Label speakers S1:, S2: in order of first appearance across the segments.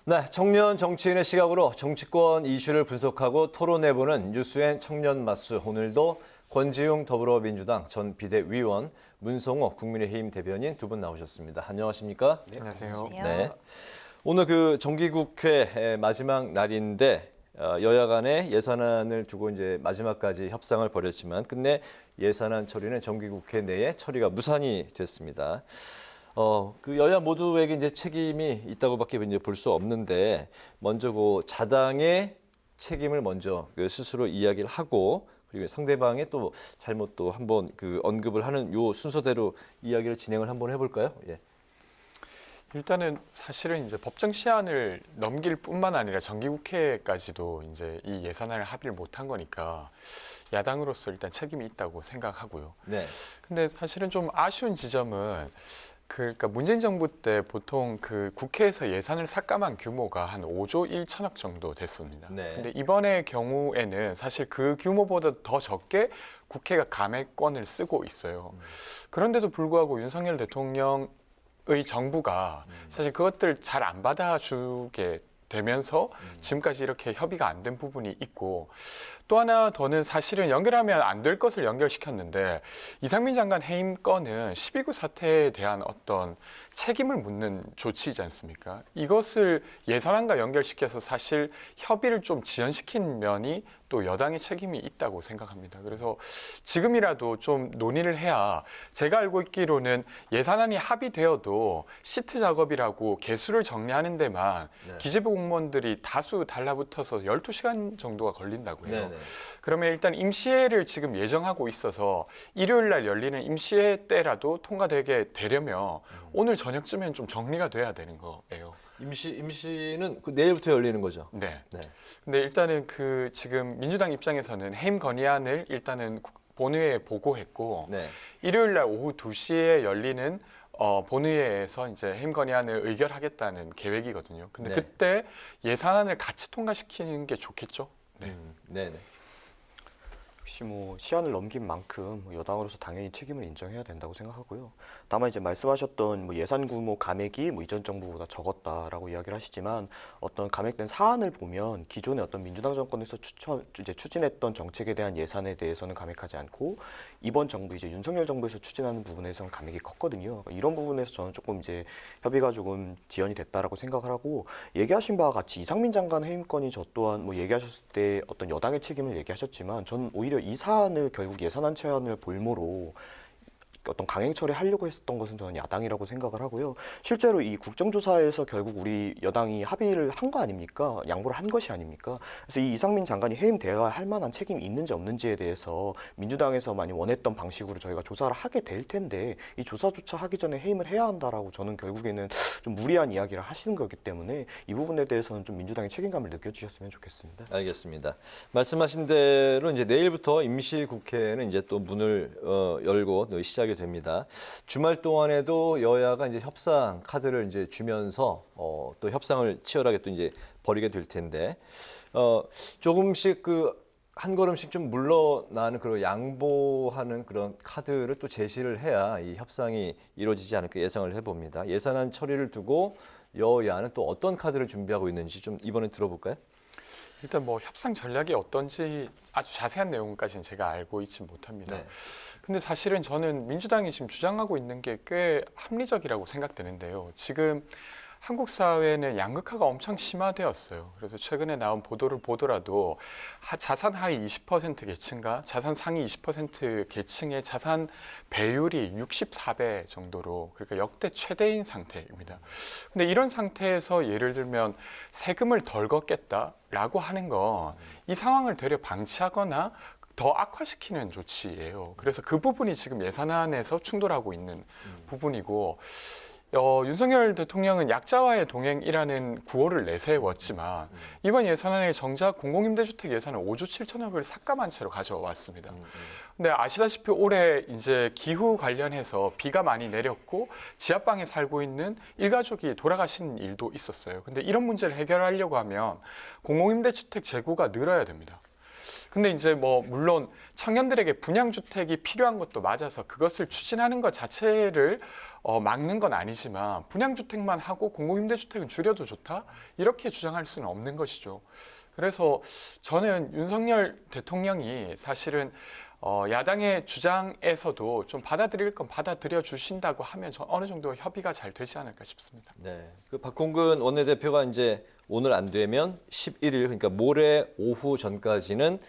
S1: 네, 청년 정치인의 시각으로 정치권 이슈를 분석하고 토론해보는 뉴스엔 청년 마스. 오늘도 권지웅 더불어민주당 전 비대위원, 문성호 국민의힘 대변인 두 분 나오셨습니다. 안녕하십니까?
S2: 네, 안녕하세요.
S1: 네. 오늘 그 정기국회 마지막 날인데 여야 간의 예산안을 두고 이제 마지막까지 협상을 벌였지만 끝내 예산안 처리는 정기국회 내에 처리가 무산이 됐습니다. 그 여야 모두에게 이제 책임이 있다고밖에 이제 볼 수 없는데 먼저 그 자당의 책임을 먼저 그 스스로 이야기를 하고 그리고 상대방의 또 잘못도 한번 그 언급을 하는 요 순서대로 이야기를 진행을 한번 해볼까요? 예.
S2: 일단은 사실은 이제 법정 시한을 넘길 뿐만 아니라 정기국회까지도 이제 이 예산안을 합의를 못한 거니까 야당으로서 일단 책임이 있다고 생각하고요.
S1: 네.
S2: 근데 사실은 좀 아쉬운 지점은 그러니까 문재인 정부 때 보통 그 국회에서 예산을 삭감한 규모가 한 5조 1천억 정도 됐습니다.
S1: 네.
S2: 근데 이번의 경우에는 사실 그 규모보다 더 적게 국회가 감액권을 쓰고 있어요. 그런데도 불구하고 윤석열 대통령의 정부가 사실 그것들 잘 안 받아주게 되면서 지금까지 이렇게 협의가 안 된 부분이 있고 또 하나 더는 사실은 연결하면 안 될 것을 연결시켰는데 이상민 장관 해임 건은 12구 사태에 대한 어떤 책임을 묻는 조치이지 않습니까? 이것을 예산안과 연결시켜서 사실 협의를 좀 지연시킨 면이 또 여당의 책임이 있다고 생각합니다. 그래서 지금이라도 좀 논의를 해야 제가 알고 있기로는 예산안이 합의되어도 시트 작업이라고 개수를 정리하는 데만
S1: 네.
S2: 기재부 공무원들이 다수 달라붙어서 12시간 정도가 걸린다고 해요.
S1: 네.
S2: 그러면 일단 임시회를 지금 예정하고 있어서 일요일 날 열리는 임시회 때라도 통과되게 되려면 오늘 저녁쯤엔 좀 정리가 돼야 되는 거예요.
S1: 임시는 그 내일부터 열리는 거죠.
S2: 네.
S1: 네.
S2: 근데 일단은 그 지금 민주당 입장에서는 해임 건의안을 일단은 본회의에 보고했고
S1: 네.
S2: 일요일 날 오후 2시에 열리는 본회의에서 이제 해임 건의안을 의결하겠다는 계획이거든요. 근데
S1: 네.
S2: 그때 예산안을 같이 통과시키는 게 좋겠죠. 네.
S1: 네.
S3: 역시 뭐 시한을 넘긴 만큼 여당으로서 당연히 책임을 인정해야 된다고 생각하고요. 다만 이제 말씀하셨던 뭐 예산 규모 감액이 뭐 이전 정부보다 적었다라고 이야기를 하시지만 어떤 감액된 사안을 보면 기존의 어떤 민주당 정권에서 추진했던 정책에 대한 예산에 대해서는 감액하지 않고 이번 정부 이제 윤석열 정부에서 추진하는 부분에서는 감액이 컸거든요. 이런 부분에서 저는 조금 이제 협의가 조금 지연이 됐다라고 생각을 하고 얘기하신 바와 같이 이상민 장관 해임건이 저 또한 뭐 얘기하셨을 때 어떤 여당의 책임을 얘기하셨지만 저는 오히려 이 사안을 결국 예산안 제안을 볼모로 어떤 강행 처리하려고 했었던 것은 저는 야당이라고 생각을 하고요. 실제로 이 국정조사에서 결국 우리 여당이 합의를 한 거 아닙니까? 양보를 한 것이 아닙니까? 그래서 이 이상민 장관이 해임되어야 할 만한 책임이 있는지 없는지에 대해서 민주당에서 많이 원했던 방식으로 저희가 조사를 하게 될 텐데 이 조사조차 하기 전에 해임을 해야 한다라고 저는 결국에는 좀 무리한 이야기를 하시는 거기 때문에 이 부분에 대해서는 좀 민주당의 책임감을 느껴주셨으면 좋겠습니다.
S1: 알겠습니다. 말씀하신 대로 이제 내일부터 임시국회는 이제 또 문을 열고 시작이 됩니다. 주말 동안에도 여야가 이제 협상 카드를 이제 주면서 또 협상을 치열하게 또 이제 벌이게 될 텐데 조금씩 그 한 걸음씩 좀 물러나는 그런 양보하는 그런 카드를 또 제시를 해야 이 협상이 이루어지지 않을까 예상을 해봅니다. 예산안 처리를 두고 여야는 또 어떤 카드를 준비하고 있는지 좀 이번에 들어볼까요?
S2: 일단 뭐 협상 전략이 어떤지 아주 자세한 내용까지는 제가 알고 있지 못합니다.
S1: 네.
S2: 근데 사실은 저는 민주당이 지금 주장하고 있는 게 꽤 합리적이라고 생각되는데요. 지금 한국 사회는 양극화가 엄청 심화되었어요. 그래서 최근에 나온 보도를 보더라도 자산 하위 20% 계층과 자산 상위 20% 계층의 자산 배율이 64배 정도로 그러니까 역대 최대인 상태입니다. 근데 이런 상태에서 예를 들면 세금을 덜 걷겠다라고 하는 건 이 상황을 되려 방치하거나 더 악화시키는 조치예요. 그래서 그 부분이 지금 예산안에서 충돌하고 있는 부분이고 윤석열 대통령은 약자와의 동행이라는 구호를 내세웠지만 이번 예산안에 정작 공공임대주택 예산을 5조 7천억을 삭감한 채로 가져왔습니다. 근데 아시다시피 올해 이제 기후 관련해서 비가 많이 내렸고 지하방에 살고 있는 일가족이 돌아가신 일도 있었어요. 근데 이런 문제를 해결하려고 하면 공공임대주택 재고가 늘어야 됩니다. 근데 이제 뭐 물론 청년들에게 분양주택이 필요한 것도 맞아서 그것을 추진하는 것 자체를 막는 건 아니지만 분양주택만 하고 공공임대주택은 줄여도 좋다? 이렇게 주장할 수는 없는 것이죠. 그래서 저는 윤석열 대통령이 사실은 야당의 주장에서도 좀 받아들일 건 받아들여 주신다고 하면 어느 정도 협의가 잘 되지 않을까 싶습니다.
S1: 네. 그 박홍근 원내대표가 이제 오늘 안 되면 11일 그러니까 모레 오후 전까지는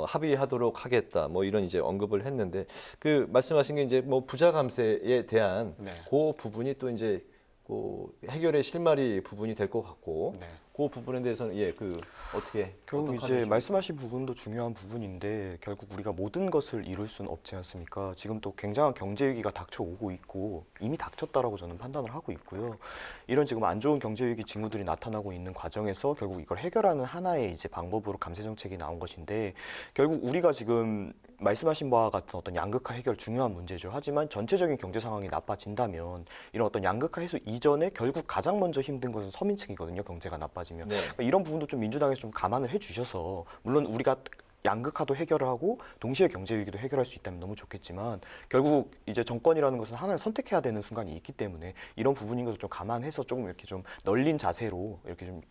S1: 합의하도록 하겠다. 뭐 이런 이제 언급을 했는데 그 말씀하신 게 이제 뭐 부자 감세에 대한
S2: 네.
S1: 그 부분이 또 이제 그 해결의 실마리 부분이 될 것 같고
S2: 네.
S1: 그 부분에 대해서는 그 어떻게
S3: 결국
S1: 어떤
S3: 이제
S1: 판단을
S3: 말씀하신 부분도 중요한 부분인데 결국 우리가 모든 것을 이룰 수는 없지 않습니까? 지금 또 굉장한 경제 위기가 닥쳐오고 있고 이미 닥쳤다라고 저는 판단을 하고 있고요. 이런 지금 안 좋은 경제 위기 징후들이 나타나고 있는 과정에서 결국 이걸 해결하는 하나의 이제 방법으로 감세 정책이 나온 것인데 결국 우리가 지금 말씀하신 바와 같은 어떤 양극화 해결 중요한 문제죠. 하지만 전체적인 경제 상황이 나빠진다면 이런 어떤 양극화 해소 이전에 결국 가장 먼저 힘든 것은 서민층이거든요. 경제가 나빠지면.
S1: 네.
S3: 그러니까 이런 부분도 좀 민주당에서 좀 감안을 해주셔서 물론 우리가 양극화도 해결을 하고 동시에 경제 위기도 해결할 수 있다면 너무 좋겠지만 결국 이제 정권이라는 것은 하나를 선택해야 되는 순간이 있기 때문에 이런 부분인 것을 좀 감안해서 조금 이렇게 좀 널린 자세로 이렇게 좀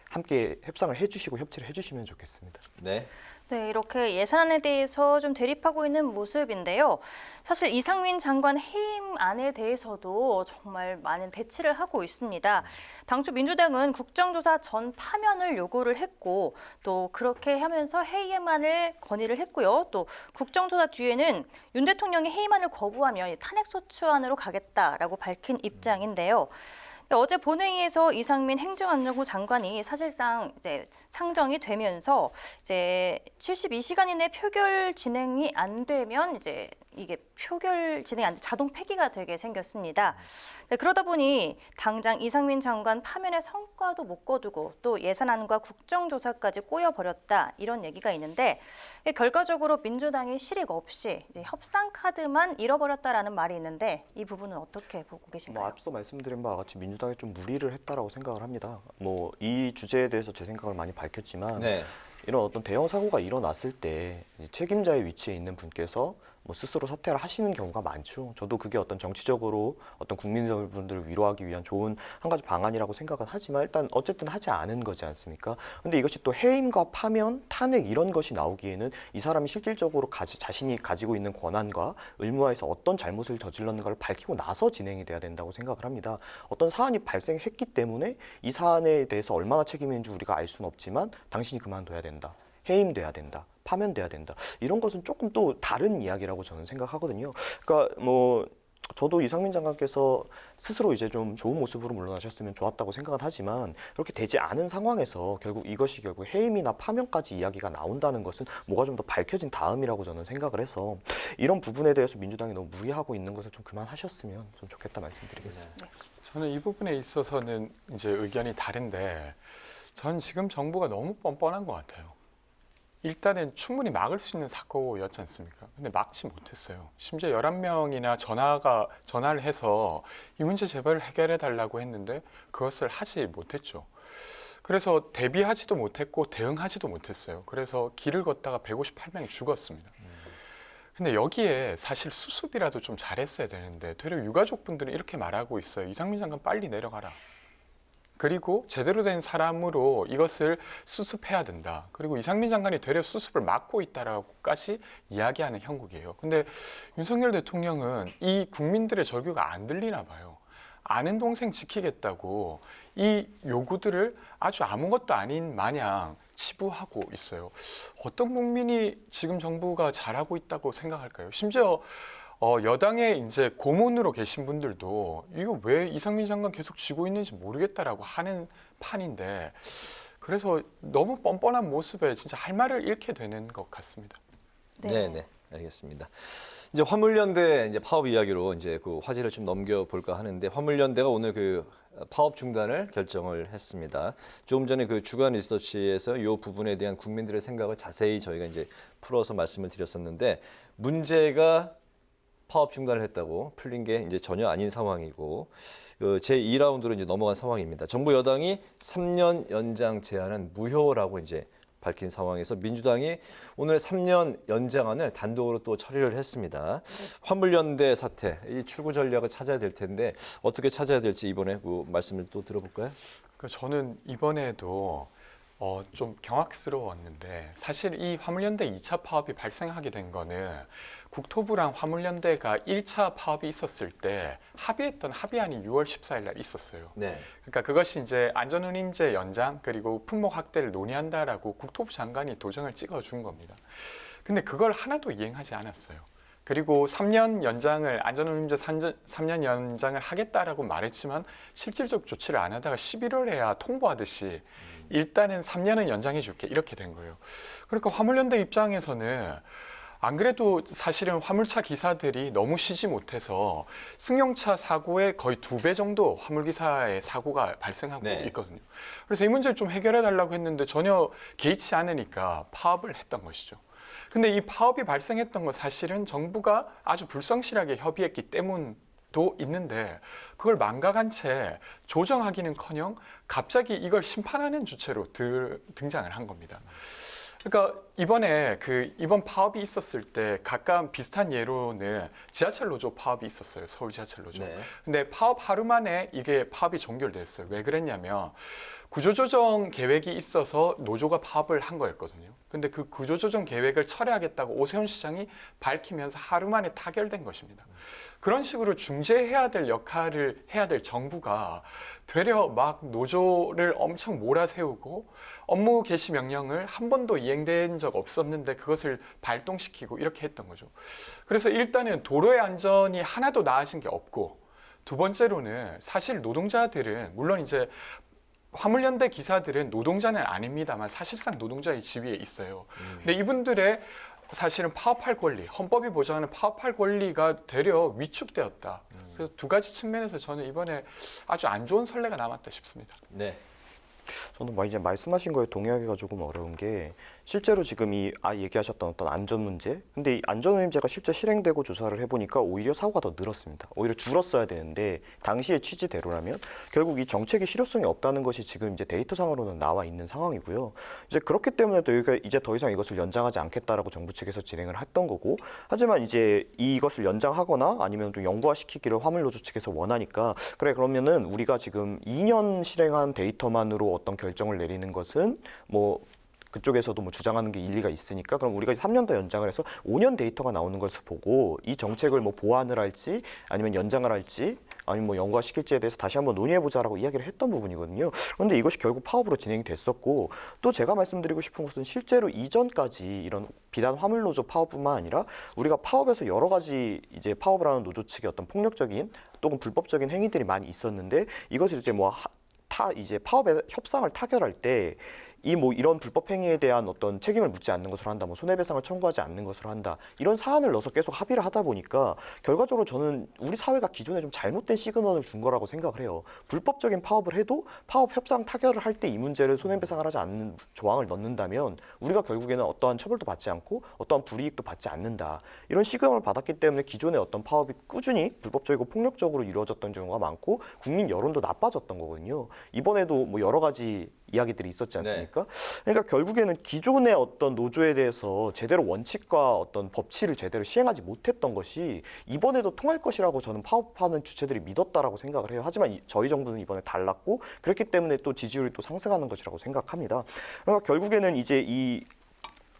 S3: 함께 협상을 해주시고 협치를 해주시면 좋겠습니다.
S1: 네.
S4: 네, 이렇게 예산안에 대해서 좀 대립하고 있는 모습인데요. 사실 이상민 장관 해임안에 대해서도 정말 많은 대치를 하고 있습니다. 당초 민주당은 국정조사 전 파면을 요구를 했고 또 그렇게 하면서 해임안을 건의를 했고요. 또 국정조사 뒤에는 윤 대통령이 해임안을 거부하면 탄핵소추안으로 가겠다라고 밝힌 입장인데요. 어제 본회의에서 이상민 행정안전부 장관이 사실상 이제 상정이 되면서 이제 72시간 이내 표결 진행이 안 되면 이제 이게 표결 진행이 안 돼 자동 폐기가 되게 생겼습니다. 네, 그러다 보니 당장 이상민 장관 파면의 성과도 못 거두고 또 예산안과 국정조사까지 꼬여버렸다 이런 얘기가 있는데 결과적으로 민주당이 실익 없이 이제 협상 카드만 잃어버렸다라는 말이 있는데 이 부분은 어떻게 보고 계신가요?
S3: 앞서 말씀드린 바와 같이 민주당이 좀 무리를 했다라고 생각을 합니다. 이 주제에 대해서 제 생각을 많이 밝혔지만
S1: 네.
S3: 이런 어떤 대형 사고가 일어났을 때 책임자의 위치에 있는 분께서 스스로 사퇴를 하시는 경우가 많죠. 저도 그게 어떤 정치적으로 어떤 국민분들을 위로하기 위한 좋은 한 가지 방안이라고 생각은 하지만 일단 어쨌든 하지 않은 거지 않습니까? 근데 이것이 또 해임과 파면, 탄핵 이런 것이 나오기에는 이 사람이 실질적으로 자신이 가지고 있는 권한과 의무화에서 어떤 잘못을 저질렀는가를 밝히고 나서 진행이 돼야 된다고 생각을 합니다. 어떤 사안이 발생했기 때문에 이 사안에 대해서 얼마나 책임이 있는지 우리가 알 수는 없지만 당신이 그만둬야 된다. 해임돼야 된다. 파면돼야 된다. 이런 것은 조금 또 다른 이야기라고 저는 생각하거든요. 그러니까 저도 이상민 장관께서 스스로 이제 좀 좋은 모습으로 물러나셨으면 좋았다고 생각은 하지만 그렇게 되지 않은 상황에서 결국 이것이 결국 해임이나 파면까지 이야기가 나온다는 것은 뭐가 좀 더 밝혀진 다음이라고 저는 생각을 해서 이런 부분에 대해서 민주당이 너무 무리하고 있는 것을 좀 그만하셨으면 좀 좋겠다 말씀드리겠습니다.
S2: 저는 이 부분에 있어서는 이제 의견이 다른데 전 지금 정부가 너무 뻔뻔한 것 같아요. 일단은 충분히 막을 수 있는 사고였지 않습니까? 근데 막지 못했어요. 심지어 11명이나 전화를 해서 이 문제 제발 해결해 달라고 했는데 그것을 하지 못했죠. 그래서 대비하지도 못했고 대응하지도 못했어요. 그래서 길을 걷다가 158명이 죽었습니다. 근데 여기에 사실 수습이라도 좀 잘했어야 되는데 되려 유가족분들은 이렇게 말하고 있어요. 이상민 장관 빨리 내려가라. 그리고 제대로 된 사람으로 이것을 수습해야 된다. 그리고 이상민 장관이 되려 수습을 막고 있다라고까지 이야기하는 형국이에요. 근데 윤석열 대통령은 이 국민들의 절규가 안 들리나 봐요. 아는 동생 지키겠다고 이 요구들을 아주 아무것도 아닌 마냥 치부하고 있어요. 어떤 국민이 지금 정부가 잘하고 있다고 생각할까요? 심지어 여당에 이제 고문으로 계신 분들도 이거 왜 이상민 장관 계속 쥐고 있는지 모르겠다라고 하는 판인데 그래서 너무 뻔뻔한 모습에 진짜 할 말을 잃게 되는 것 같습니다.
S1: 네, 네, 알겠습니다. 이제 화물연대 이제 파업 이야기로 이제 그 화제를 좀 넘겨볼까 하는데 화물연대가 오늘 그 파업 중단을 결정을 했습니다. 조금 전에 그 주간 리서치에서 이 부분에 대한 국민들의 생각을 자세히 저희가 이제 풀어서 말씀을 드렸었는데 문제가 파업 중단을 했다고 풀린 게 이제 전혀 아닌 상황이고 제2라운드로 이제 넘어간 상황입니다. 정부 여당이 3년 연장 제한은 무효라고 이제 밝힌 상황에서 민주당이 오늘 3년 연장안을 단독으로 또 처리를 했습니다. 화물연대 사태, 이 출구 전략을 찾아야 될 텐데 어떻게 찾아야 될지 이번에 그 말씀을 또 들어볼까요?
S2: 저는 이번에도 좀 경악스러웠는데 사실 이 화물연대 2차 파업이 발생하게 된 거는 국토부랑 화물연대가 1차 파업이 있었을 때 합의했던 합의안이 6월 14일 날 있었어요.
S1: 네.
S2: 그러니까 그것이 이제 안전운임제 연장 그리고 품목 확대를 논의한다라고 국토부 장관이 도장을 찍어준 겁니다. 근데 그걸 하나도 이행하지 않았어요. 그리고 3년 연장을 안전운임제 3년 연장을 하겠다라고 말했지만 실질적 조치를 안 하다가 11월에야 통보하듯이 일단은 3년은 연장해 줄게 이렇게 된 거예요. 그러니까 화물연대 입장에서는 안 그래도 사실은 화물차 기사들이 너무 쉬지 못해서 승용차 사고의 거의 2배 정도 화물기사의 사고가 발생하고
S1: 네.
S2: 있거든요. 그래서 이 문제를 좀 해결해 달라고 했는데 전혀 개의치 않으니까 파업을 했던 것이죠. 근데 이 파업이 발생했던 건 사실은 정부가 아주 불성실하게 협의했기 때문도 있는데 그걸 망각한 채 조정하기는커녕 갑자기 이걸 심판하는 주체로 등장을 한 겁니다. 그러니까 이번 파업이 있었을 때 가까운 비슷한 예로는 지하철 노조 파업이 있었어요. 서울 지하철 노조.
S1: 네.
S2: 근데 파업 하루 만에 이게 파업이 종결됐어요. 왜 그랬냐면 구조조정 계획이 있어서 노조가 파업을 한 거였거든요. 근데 그 구조조정 계획을 철회하겠다고 오세훈 시장이 밝히면서 하루 만에 타결된 것입니다. 그런 식으로 중재해야 될 역할을 해야 될 정부가 되려 막 노조를 엄청 몰아세우고 업무 개시 명령을 한 번도 이행된 적 없었는데 그것을 발동시키고 이렇게 했던 거죠. 그래서 일단은 도로의 안전이 하나도 나아진 게 없고 두 번째로는 사실 노동자들은 물론 이제 화물연대 기사들은 노동자는 아닙니다만 사실상 노동자의 지위에 있어요. 근데 이분들의 사실은 파업할 권리, 헌법이 보장하는 파업할 권리가 되려 위축되었다. 그래서 두 가지 측면에서 저는 이번에 아주 안 좋은 선례가 남았다 싶습니다.
S1: 네.
S3: 저는 이제 말씀하신 거에 동의하기가 조금 어려운 게 실제로 지금 얘기하셨던 어떤 안전 문제, 근데 이 안전운임제가 실제 실행되고 조사를 해보니까 오히려 사고가 더 늘었습니다. 오히려 줄었어야 되는데 당시의 취지대로라면 결국 이 정책이 실효성이 없다는 것이 지금 이제 데이터상으로는 나와 있는 상황이고요. 이제 그렇기 때문에 또 이제 더 이상 이것을 연장하지 않겠다라고 정부 측에서 진행을 했던 거고, 하지만 이제 이것을 연장하거나 아니면 또 영구화시키기를 화물노조 측에서 원하니까 그래 그러면은 우리가 지금 2년 실행한 데이터만으로 어떤 결정을 내리는 것은 뭐 그쪽에서도 뭐 주장하는 게 일리가 있으니까 그럼 우리가 3년 더 연장을 해서 5년 데이터가 나오는 것을 보고 이 정책을 뭐 보완을 할지 아니면 연장을 할지 아니면 뭐 연구화시킬지에 대해서 다시 한번 논의해보자라고 이야기를 했던 부분이거든요. 그런데 이것이 결국 파업으로 진행이 됐었고 또 제가 말씀드리고 싶은 것은 실제로 이전까지 이런 비단 화물노조 파업뿐만 아니라 우리가 파업에서 여러 가지 이제 파업을 하는 노조 측의 어떤 폭력적인 또는 불법적인 행위들이 많이 있었는데 이것을 이제 이제 파업의 협상을 타결할 때 이런 불법 행위에 대한 어떤 책임을 묻지 않는 것으로 한다, 뭐 손해배상을 청구하지 않는 것으로 한다, 이런 사안을 넣어서 계속 합의를 하다 보니까 결과적으로 저는 우리 사회가 기존에 좀 잘못된 시그널을 준 거라고 생각을 해요. 불법적인 파업을 해도 파업 협상 타결을 할 때 이 문제를 손해배상을 하지 않는 조항을 넣는다면 우리가 결국에는 어떠한 처벌도 받지 않고 어떠한 불이익도 받지 않는다. 이런 시그널을 받았기 때문에 기존의 어떤 파업이 꾸준히 불법적이고 폭력적으로 이루어졌던 경우가 많고 국민 여론도 나빠졌던 거거든요. 이번에도 뭐 여러 가지 이야기들이 있었지 않습니까? 그러니까 결국에는 기존의 어떤 노조에 대해서 제대로 원칙과 어떤 법치를 제대로 시행하지 못했던 것이 이번에도 통할 것이라고 저는 파업하는 주체들이 믿었다라고 생각을 해요. 하지만 저희 정부는 이번에 달랐고 그렇기 때문에 또 지지율이 또 상승하는 것이라고 생각합니다. 그러니까 결국에는 이제 이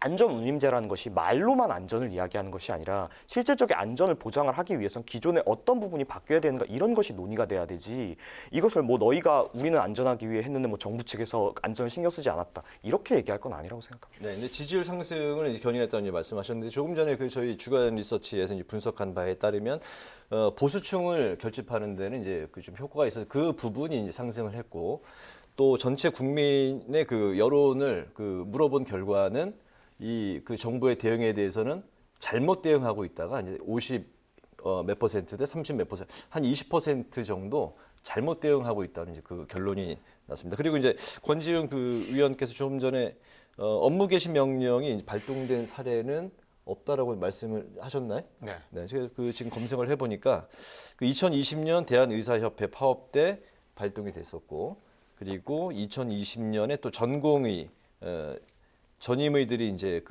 S3: 안전운임제라는 것이 말로만 안전을 이야기하는 것이 아니라 실질적인 안전을 보장을 하기 위해서는 기존의 어떤 부분이 바뀌어야 되는가 이런 것이 논의가 돼야 되지 이것을 뭐 너희가 우리는 안전하기 위해 했는데 뭐 정부 측에서 안전을 신경 쓰지 않았다 이렇게 얘기할 건 아니라고 생각합니다.
S1: 네, 근데 지지율 상승을 이제 견인했다는 말씀하셨는데 조금 전에 그 저희 주간 리서치에서 이제 분석한 바에 따르면 보수층을 결집하는 데는 이제 그 좀 효과가 있어서 그 부분이 이제 상승을 했고 또 전체 국민의 그 여론을 그 물어본 결과는 그 정부의 대응에 대해서는 잘못 대응하고 있다가 이제 50 몇 퍼센트 대 30 몇 퍼센트 한 20% 정도 잘못 대응하고 있다는 이제 그 결론이 났습니다. 그리고 이제 권지윤 그 의원께서 조금 전에 업무 개시 명령이 발동된 사례는 없다라고 말씀을 하셨나요?
S2: 네.
S1: 네, 제가 지금 검색을 해보니까 그 2020년 대한의사협회 파업 때 발동이 됐었고, 그리고 2020년에 또 전공의 전임의들이 이제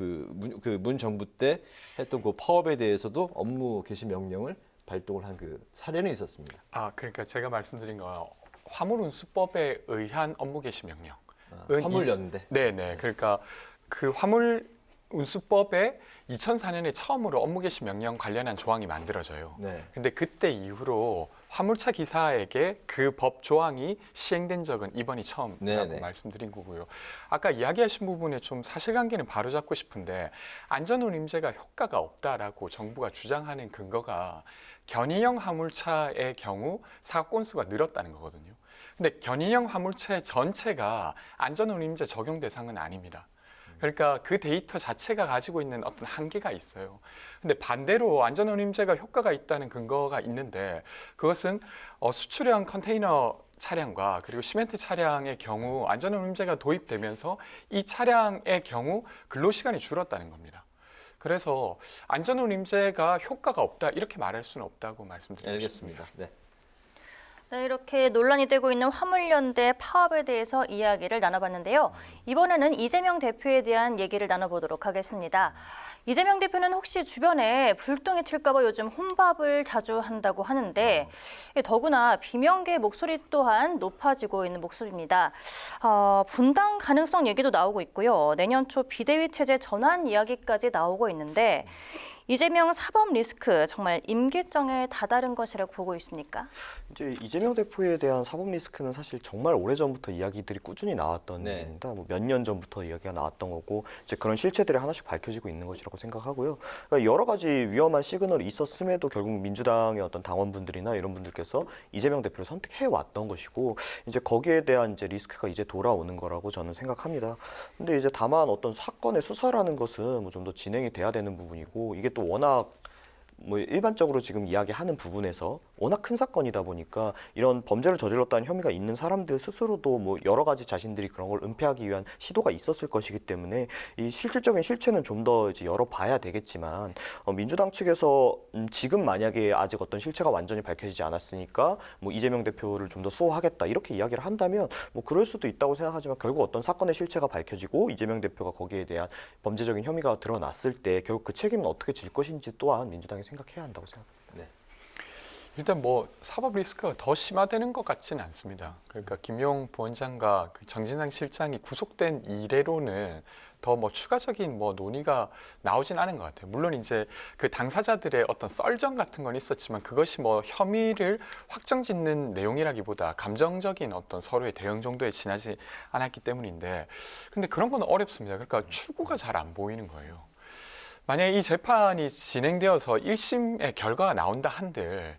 S1: 문 정부 때 했던 그 파업에 대해서도 업무 개시 명령을 발동을 한 그 사례는 있었습니다.
S2: 그러니까 제가 말씀드린 거 화물운수법에 의한 업무 개시 명령.
S1: 화물연대.
S2: 네네. 그러니까 그 화물운수법에 2004년에 처음으로 업무 개시 명령 관련한 조항이 만들어져요.
S1: 네.
S2: 근데 그때 이후로 화물차 기사에게 그 법 조항이 시행된 적은 이번이 처음이라고
S1: 네네.
S2: 말씀드린 거고요. 아까 이야기하신 부분에 좀 사실관계는 바로잡고 싶은데 안전운임제가 효과가 없다라고 정부가 주장하는 근거가 견인형 화물차의 경우 사고 건수가 늘었다는 거거든요. 근데 견인형 화물차 전체가 안전운임제 적용 대상은 아닙니다. 그러니까 그 데이터 자체가 가지고 있는 어떤 한계가 있어요. 근데 반대로 안전운임제가 효과가 있다는 근거가 있는데 그것은 수출형 컨테이너 차량과 그리고 시멘트 차량의 경우 안전운임제가 도입되면서 이 차량의 경우 근로시간이 줄었다는 겁니다. 그래서 안전운임제가 효과가 없다 이렇게 말할 수는 없다고 말씀드리고 싶습니다.
S1: 알겠습니다. 네.
S4: 네, 이렇게 논란이 되고 있는 화물연대 파업에 대해서 이야기를 나눠봤는데요. 이번에는 이재명 대표에 대한 얘기를 나눠보도록 하겠습니다. 이재명 대표는 혹시 주변에 불똥이 튈까 봐 요즘 혼밥을 자주 한다고 하는데 더구나 비명계 목소리 또한 높아지고 있는 목소리입니다. 분당 가능성 얘기도 나오고 있고요. 내년 초 비대위 체제 전환 이야기까지 나오고 있는데 이재명 사법 리스크 정말 임기정에 다다른 것이라고 보고 있습니까?
S3: 이제 이재명 대표에 대한 사법 리스크는 사실 정말 오래전부터 이야기들이 꾸준히 나왔던
S1: 네.
S3: 일입니다. 뭐 몇 년 전부터 이야기가 나왔던 거고 이제 그런 실체들이 하나씩 밝혀지고 있는 것이라고 생각하고요. 그러니까 여러 가지 위험한 시그널이 있었음에도 결국 민주당의 어떤 당원분들이나 이런 분들께서 이재명 대표를 선택해 왔던 것이고 이제 거기에 대한 이제 리스크가 이제 돌아오는 거라고 저는 생각합니다. 근데 이제 다만 어떤 사건의 수사라는 것은 뭐 좀 더 진행이 돼야 되는 부분이고 이게 또 워낙 뭐 일반적으로 지금 이야기하는 부분에서 워낙 큰 사건이다 보니까 이런 범죄를 저질렀다는 혐의가 있는 사람들 스스로도 뭐 여러 가지 자신들이 그런 걸 은폐하기 위한 시도가 있었을 것이기 때문에 이 실질적인 실체는 좀 더 이제 열어봐야 되겠지만 민주당 측에서 지금 만약에 아직 어떤 실체가 완전히 밝혀지지 않았으니까 뭐 이재명 대표를 좀 더 수호하겠다 이렇게 이야기를 한다면 뭐 그럴 수도 있다고 생각하지만 결국 어떤 사건의 실체가 밝혀지고 이재명 대표가 거기에 대한 범죄적인 혐의가 드러났을 때 결국 그 책임은 어떻게 질 것인지 또한 민주당이 생각해야 한다고 생각합니다.
S1: 네.
S2: 일단 뭐 사법 리스크가 더 심화되는 것 같지는 않습니다. 그러니까 김용 부원장과 그 정진상 실장이 구속된 이래로는 더 뭐 추가적인 뭐 논의가 나오진 않은 것 같아요. 물론 이제 그 당사자들의 어떤 썰전 같은 건 있었지만 그것이 뭐 혐의를 확정짓는 내용이라기보다 감정적인 어떤 서로의 대응 정도에 지나지 않았기 때문인데, 근데 그런 건 어렵습니다. 그러니까 출구가 잘 안 보이는 거예요. 만약에 이 재판이 진행되어서 1심의 결과가 나온다 한들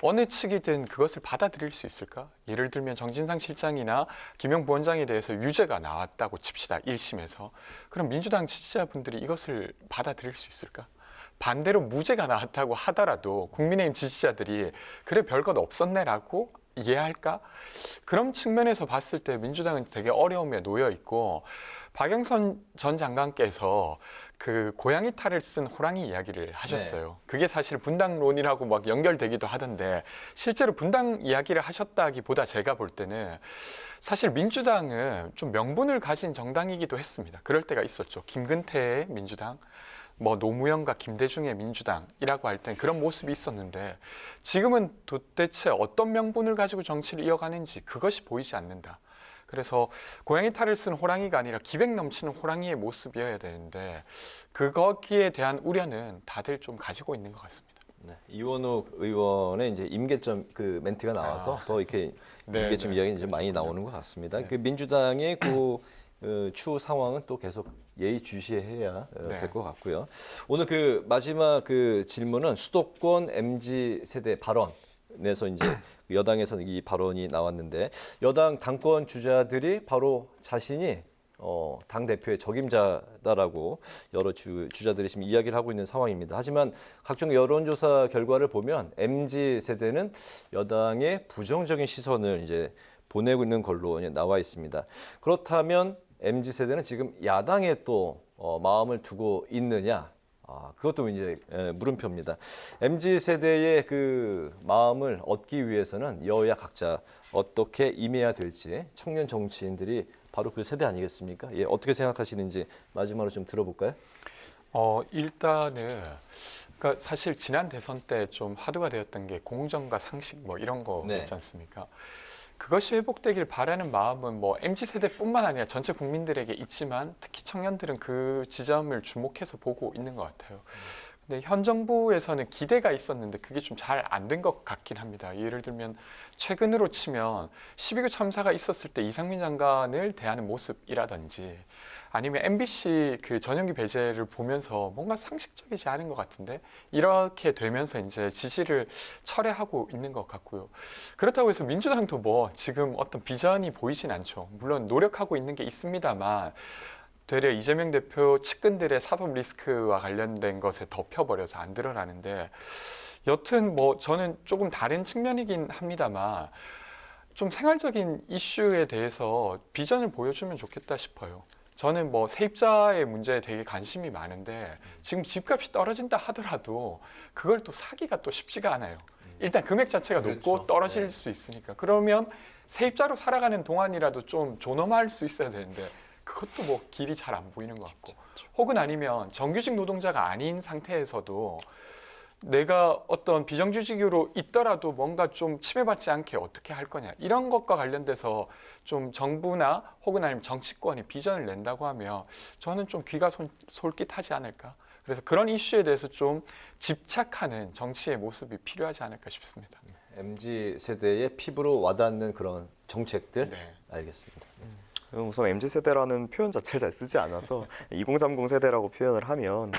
S2: 어느 측이든 그것을 받아들일 수 있을까? 예를 들면 정진상 실장이나 김용 부원장에 대해서 유죄가 나왔다고 칩시다. 1심에서. 그럼 민주당 지지자분들이 이것을 받아들일 수 있을까? 반대로 무죄가 나왔다고 하더라도 국민의힘 지지자들이 그래 별것 없었네라고 이해할까? 그런 측면에서 봤을 때 민주당은 되게 어려움에 놓여 있고, 박영선 전 장관께서 그 고양이 탈을 쓴 호랑이 이야기를 하셨어요. 그게 사실 분당론이라고 막 연결되기도 하던데 실제로 분당 이야기를 하셨다기보다 제가 볼 때는 사실 민주당은 좀 명분을 가진 정당이기도 했습니다. 그럴 때가 있었죠. 김근태의 민주당, 뭐 노무현과 김대중의 민주당이라고 할 땐 그런 모습이 있었는데 지금은 도대체 어떤 명분을 가지고 정치를 이어가는지 그것이 보이지 않는다. 그래서 고양이 탈을 쓴 호랑이가 아니라 기백 넘치는 호랑이의 모습이어야 되는데 거기에 대한 우려는 다들 좀 가지고 있는 것 같습니다.
S1: 네. 이원욱 의원의 이제 임계점 그 멘트가 나와서 더 이렇게
S2: 네,
S1: 임계점
S2: 네.
S1: 이야기는 좀 많이 나오는 것 같습니다. 그 민주당의 그 추후 상황은 또 계속 예의주시해야
S2: 네.
S1: 될 것 같고요. 오늘 그 마지막 그 질문은 수도권 MZ 세대 발언에서 이제 여당에서 이 발언이 나왔는데 여당 당권 주자들이 바로 자신이 당 대표의 적임자다라고 여러 주자들이 지금 이야기를 하고 있는 상황입니다. 하지만 각종 여론조사 결과를 보면 MZ 세대는 여당의 부정적인 시선을 이제 보내고 있는 걸로 나와 있습니다. 그렇다면 MZ 세대는 지금 야당에 또 마음을 두고 있느냐? 그것도 이제 물음표입니다. MZ 세대의 그 마음을 얻기 위해서는 여야 각자 어떻게 임해야 될지 청년 정치인들이 바로 그 세대 아니겠습니까? 예, 어떻게 생각하시는지 마지막으로 좀 들어볼까요?
S2: 일단은 그러니까 사실 지난 대선 때 좀 화두가 되었던 게 공정과 상식 뭐 이런 거였지
S1: 네.
S2: 않습니까? 그것이 회복되길 바라는 마음은 뭐 MZ 세대뿐만 아니라 전체 국민들에게 있지만 특히 청년들은 그 지점을 주목해서 보고 있는 것 같아요. 근데 현 정부에서는 기대가 있었는데 그게 좀 잘 안 된 것 같긴 합니다. 예를 들면 최근으로 치면 12구 참사가 있었을 때 이상민 장관을 대하는 모습이라든지 아니면 MBC 그 전용기 배제를 보면서 뭔가 상식적이지 않은 것 같은데 이렇게 되면서 이제 지지를 철회하고 있는 것 같고요. 그렇다고 해서 민주당도 뭐 지금 어떤 비전이 보이진 않죠. 물론 노력하고 있는 게 있습니다만 되려 이재명 대표 측근들의 사법 리스크와 관련된 것에 덮여버려서 안 드러나는데 여튼 뭐 저는 조금 다른 측면이긴 합니다만 좀 생활적인 이슈에 대해서 비전을 보여주면 좋겠다 싶어요. 저는 뭐 세입자의 문제에 되게 관심이 많은데 지금 집값이 떨어진다 하더라도 그걸 또 사기가 또 쉽지가 않아요. 일단 금액 자체가 높고
S1: 그렇죠.
S2: 떨어질
S1: 네.
S2: 수 있으니까. 그러면 세입자로 살아가는 동안이라도 좀 존엄할 수 있어야 되는데 그것도 뭐 길이 잘 안 보이는 것 같고 혹은 아니면 정규직 노동자가 아닌 상태에서도 내가 어떤 비정규직으로 있더라도 뭔가 좀 침해받지 않게 어떻게 할 거냐 이런 것과 관련돼서 좀 정부나 혹은 아니면 정치권이 비전을 낸다고 하면 저는 좀 귀가 솔깃하지 않을까. 그래서 그런 이슈에 대해서 좀 집착하는 정치의 모습이 필요하지 않을까 싶습니다.
S1: MZ 세대의 피부로 와닿는 그런 정책들
S2: 네.
S1: 알겠습니다.
S3: 우선 MZ세대라는 표현 자체를 잘 쓰지 않아서 2030 세대라고 표현을 하면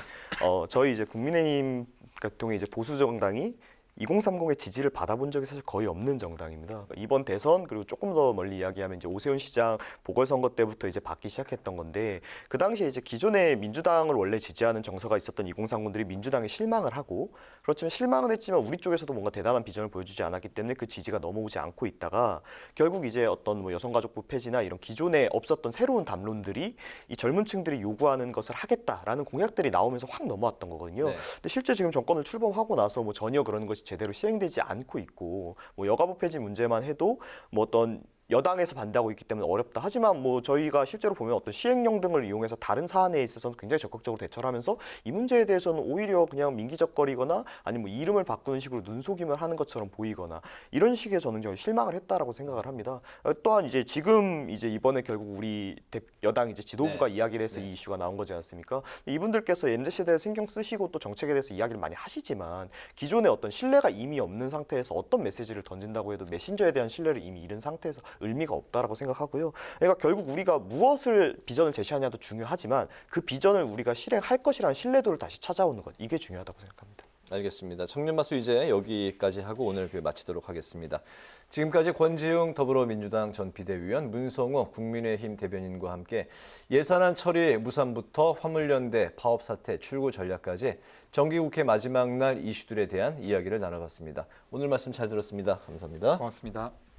S3: 저희 이제 국민의힘 같은 경우에 이제 보수 정당이 2030의 지지를 받아본 적이 사실 거의 없는 정당입니다. 그러니까 이번 대선 그리고 조금 더 멀리 이야기하면 이제 오세훈 시장 보궐선거 때부터 이제 받기 시작했던 건데 그 당시에 이제 기존의 민주당을 원래 지지하는 정서가 있었던 2030들이 민주당에 실망을 하고 그렇지만 실망은 했지만 우리 쪽에서도 뭔가 대단한 비전을 보여주지 않았기 때문에 그 지지가 넘어오지 않고 있다가 결국 이제 어떤 뭐 여성가족부 폐지나 이런 기존에 없었던 새로운 담론들이 이 젊은 층들이 요구하는 것을 하겠다라는 공약들이 나오면서 확 넘어왔던 거거든요.
S1: 네.
S3: 근데 실제 지금 정권을 출범하고 나서 뭐 전혀 그런 것이 제대로 시행되지 않고 있고 뭐 여가부 폐지 문제만 해도 뭐 어떤 여당에서 반대하고 있기 때문에 어렵다. 하지만 뭐 저희가 실제로 보면 어떤 시행령 등을 이용해서 다른 사안에 있어서는 굉장히 적극적으로 대처를 하면서 이 문제에 대해서는 오히려 그냥 민기적거리거나 아니면 뭐 이름을 바꾸는 식으로 눈속임을 하는 것처럼 보이거나 이런 식의 저는 좀 실망을 했다라고 생각을 합니다. 또한 이제 지금 이제 이번에 결국 우리 여당 이제 지도부가
S1: 네.
S3: 이야기를 해서 이 이슈가 나온 거지 않습니까? 이분들께서 MZ세대에 신경 쓰시고 또 정책에 대해서 이야기를 많이 하시지만 기존의 어떤 신뢰가 이미 없는 상태에서 어떤 메시지를 던진다고 해도 메신저에 대한 신뢰를 이미 잃은 상태에서 의미가 없다라고 생각하고요. 그러니까 결국 우리가 무엇을 비전을 제시하냐도 중요하지만 그 비전을 우리가 실행할 것이라는 신뢰도를 다시 찾아오는 것 이게 중요하다고 생각합니다.
S1: 알겠습니다. 청년마수 이제 여기까지 하고 오늘 마치도록 하겠습니다. 지금까지 권지웅 더불어민주당 전 비대위원, 문성호 국민의힘 대변인과 함께 예산안 처리 무산부터 화물연대 파업 사태 출구 전략까지 정기국회 마지막 날 이슈들에 대한 이야기를 나눠봤습니다. 오늘 말씀 잘 들었습니다. 감사합니다.
S5: 고맙습니다.